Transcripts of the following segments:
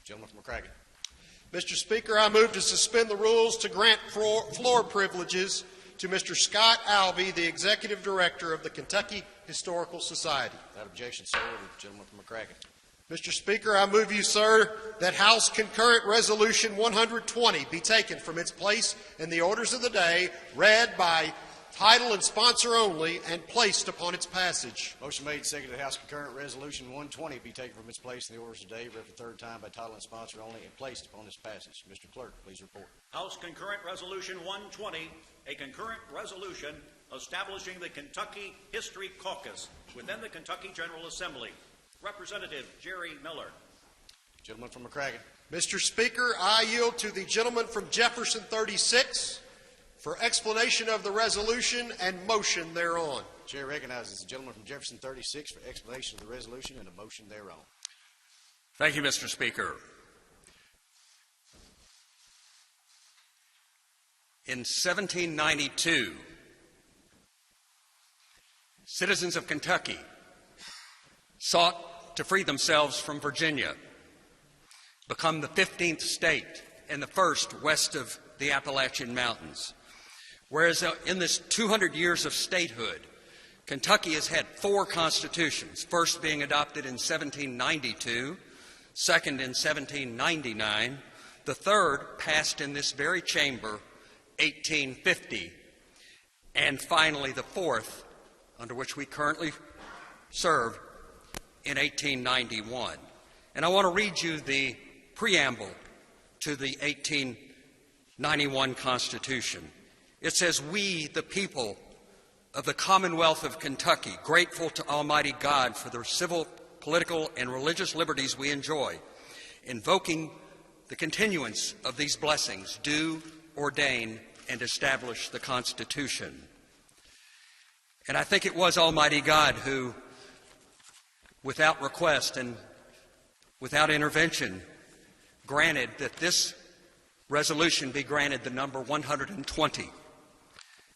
Gentleman from McCracken. Mr. Speaker, I move to suspend the rules to grant floor privileges to Mr. Scott Alvey, the Executive Director of the Kentucky Historical Society. Without objection, so ordered. Gentleman from McCracken. Mr. Speaker, I move you, sir, that House Concurrent Resolution 120 be taken from its place in the orders of the day, read by title and sponsor only, and placed upon its passage. Motion made, seconded. House Concurrent Resolution 120 be taken from its place in the orders of the day, read for the third time by title and sponsor only, and placed upon its passage. Mr. Clerk, please report. House Concurrent Resolution 120, a concurrent resolution establishing the Kentucky History Caucus within the Kentucky General Assembly. Representative Jerry Miller. Gentleman from McCracken. Mr. Speaker, I yield to the gentleman from Jefferson 36 for explanation of the resolution and motion thereon. Chair recognizes the gentleman from Jefferson 36 for explanation of the resolution and a motion thereon. Thank you, Mr. Speaker. In 1792, citizens of Kentucky sought to free themselves from Virginia, become the 15th state and the first west of the Appalachian Mountains. Whereas in this 200 years of statehood, Kentucky has had 4 constitutions, first being adopted in 1792, second in 1799, the third passed in this very chamber 1850, and finally the fourth, under which we currently serve, in 1891. And I want to read you the preamble to the 1891 Constitution. It says, "We, the people of the Commonwealth of Kentucky, grateful to Almighty God for the civil, political, and religious liberties we enjoy, invoking the continuance of these blessings, do ordain and establish the Constitution." And I think it was Almighty God who, without request and without intervention, granted that this resolution be granted the number 120.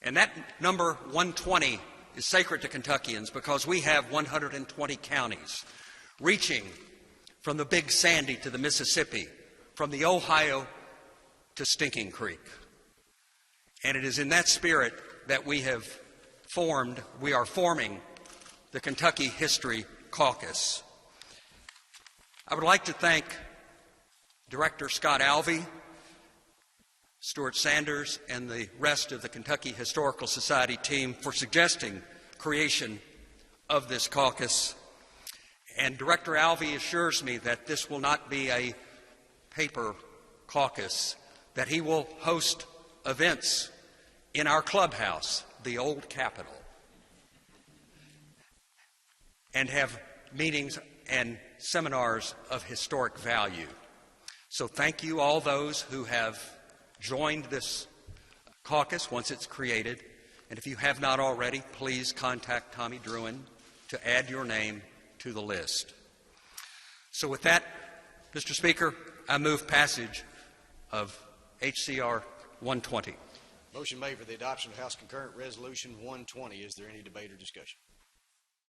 And that number 120 is sacred to Kentuckians because we have 120 counties, reaching from the Big Sandy to the Mississippi, from the Ohio to Stinking Creek. And it is in that spirit that we are forming the Kentucky History Caucus. I would like to thank Director Scott Alvey, Stuart Sanders, and the rest of the Kentucky Historical Society team for suggesting creation of this caucus. And Director Alvey assures me that this will not be a paper caucus, that he will host events in our clubhouse, the old Capitol, and have meetings and seminars of historic value. So thank you all those who have joined this caucus once it's created. And if you have not already, please contact Tommy Druin to add your name to the list. So with that, Mr. Speaker, I move passage of HCR 120. Motion made for the adoption of House Concurrent Resolution 120. Is there any debate or discussion?